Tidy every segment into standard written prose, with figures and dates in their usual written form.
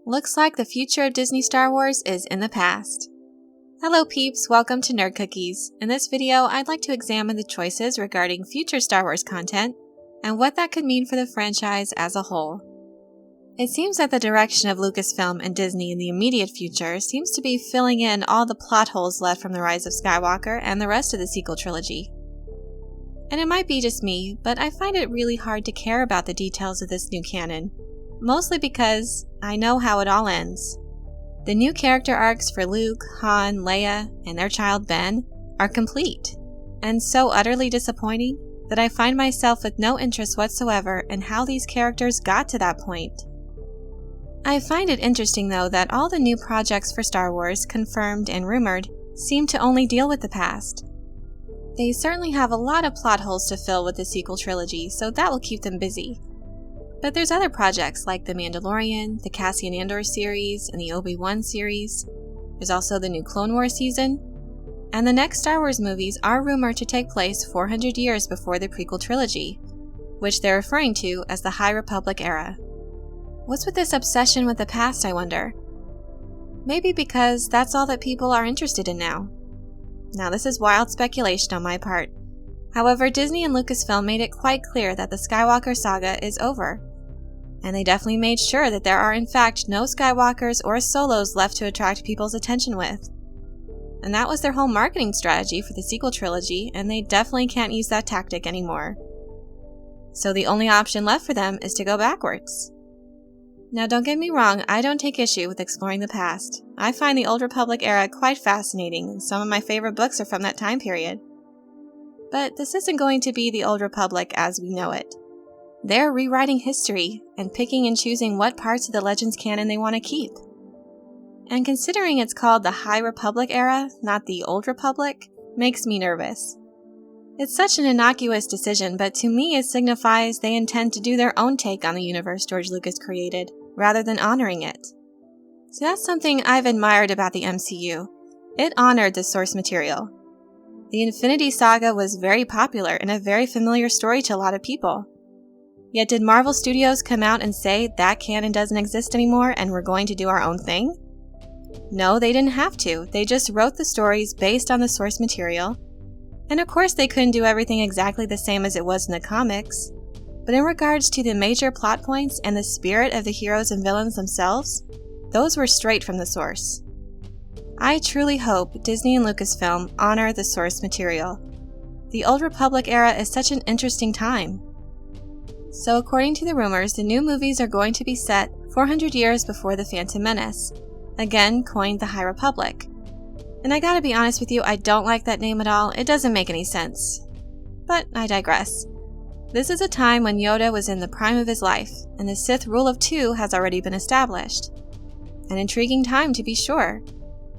Looks like the future of Disney Star Wars is in the past. Hello peeps, welcome to Nerd Cookies. In this video, I'd like to examine the choices regarding future Star Wars content and what that could mean for the franchise as a whole. It seems that the direction of Lucasfilm and Disney in the immediate future seems to be filling in all the plot holes left from The Rise of Skywalker and the rest of the sequel trilogy. And it might be just me, but I find it really hard to care about the details of this new canon. Mostly because I know how it all ends. The new character arcs for Luke, Han, Leia, and their child Ben are complete, and so utterly disappointing that I find myself with no interest whatsoever in how these characters got to that point. I find it interesting though that all the new projects for Star Wars, confirmed and rumored, seem to only deal with the past. They certainly have a lot of plot holes to fill with the sequel trilogy, so that will keep them busy. But there's other projects like The Mandalorian, the Cassian Andor series, and the Obi-Wan series. There's also the new Clone Wars season. And the next Star Wars movies are rumored to take place 400 years before the prequel trilogy, which they're referring to as the High Republic era. What's with this obsession with the past, I wonder? Maybe because that's all that people are interested in now. Now this is wild speculation on my part. However, Disney and Lucasfilm made it quite clear that the Skywalker saga is over. And they definitely made sure that there are in fact no Skywalkers or Solos left to attract people's attention with. And that was their whole marketing strategy for the sequel trilogy, and they definitely can't use that tactic anymore. So the only option left for them is to go backwards. Now don't get me wrong, I don't take issue with exploring the past. I find the Old Republic era quite fascinating, and some of my favorite books are from that time period. But this isn't going to be the Old Republic as we know it. They're rewriting history and picking and choosing what parts of the Legends canon they want to keep. And considering it's called the High Republic era, not the Old Republic, makes me nervous. It's such an innocuous decision, but to me it signifies they intend to do their own take on the universe George Lucas created, rather than honoring it. So that's something I've admired about the MCU. It honored the source material. The Infinity Saga was very popular and a very familiar story to a lot of people. Yet did Marvel Studios come out and say that canon doesn't exist anymore and we're going to do our own thing? No, they didn't have to. They just wrote the stories based on the source material. And of course they couldn't do everything exactly the same as it was in the comics. But in regards to the major plot points and the spirit of the heroes and villains themselves, those were straight from the source. I truly hope Disney and Lucasfilm honor the source material. The Old Republic era is such an interesting time. So according to the rumors, the new movies are going to be set 400 years before the Phantom Menace, again coined the High Republic. And I gotta be honest with you, I don't like that name at all. It doesn't make any sense. But I digress. This is a time when Yoda was in the prime of his life, and the Sith rule of two has already been established. An intriguing time to be sure.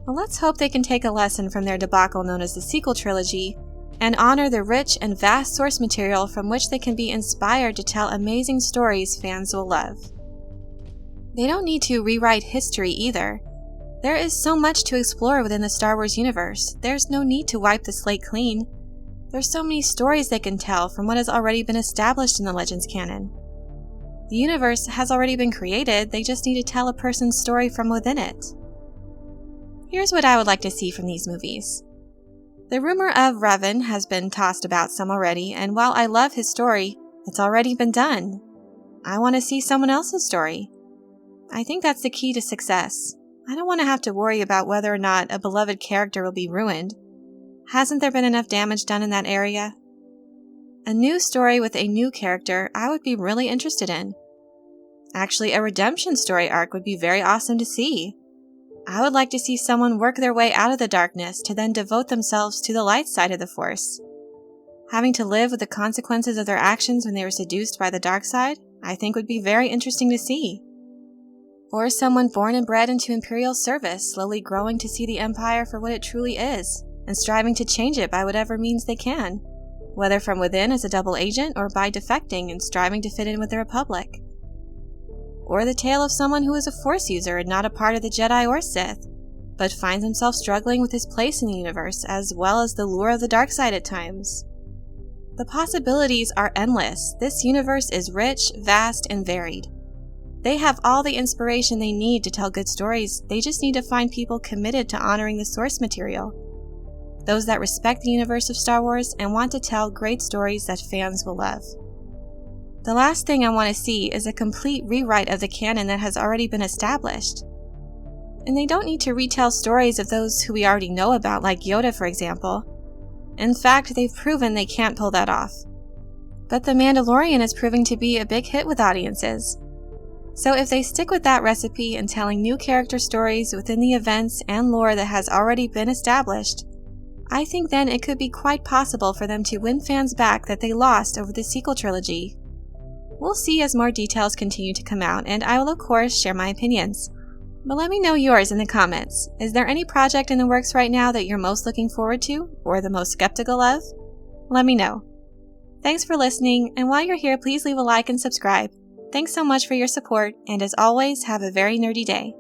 Well, let's hope they can take a lesson from their debacle known as the sequel trilogy and honor the rich and vast source material from which they can be inspired to tell amazing stories fans will love. They don't need to rewrite history either. There is so much to explore within the Star Wars universe. There's no need to wipe the slate clean. There's so many stories they can tell from what has already been established in the Legends canon. The universe has already been created, they just need to tell a person's story from within it. Here's what I would like to see from these movies. The rumor of Revan has been tossed about some already, and while I love his story, it's already been done. I want to see someone else's story. I think that's the key to success. I don't want to have to worry about whether or not a beloved character will be ruined. Hasn't there been enough damage done in that area? A new story with a new character I would be really interested in. Actually, a redemption story arc would be very awesome to see. I would like to see someone work their way out of the darkness to then devote themselves to the light side of the Force. Having to live with the consequences of their actions when they were seduced by the dark side, I think would be very interesting to see. Or someone born and bred into Imperial service, slowly growing to see the Empire for what it truly is, and striving to change it by whatever means they can, whether from within as a double agent or by defecting and striving to fit in with the Republic. Or the tale of someone who is a Force user and not a part of the Jedi or Sith, but finds himself struggling with his place in the universe as well as the lure of the dark side at times. The possibilities are endless. This universe is rich, vast, and varied. They have all the inspiration they need to tell good stories, they just need to find people committed to honoring the source material. Those that respect the universe of Star Wars and want to tell great stories that fans will love. The last thing I want to see is a complete rewrite of the canon that has already been established. And they don't need to retell stories of those who we already know about, like Yoda, for example. In fact, they've proven they can't pull that off. But The Mandalorian is proving to be a big hit with audiences. So if they stick with that recipe and telling new character stories within the events and lore that has already been established, I think then it could be quite possible for them to win fans back that they lost over the sequel trilogy. We'll see as more details continue to come out, and I will of course share my opinions. But let me know yours in the comments. Is there any project in the works right now that you're most looking forward to, or the most skeptical of? Let me know. Thanks for listening, and while you're here, please leave a like and subscribe. Thanks so much for your support, and as always, have a very nerdy day.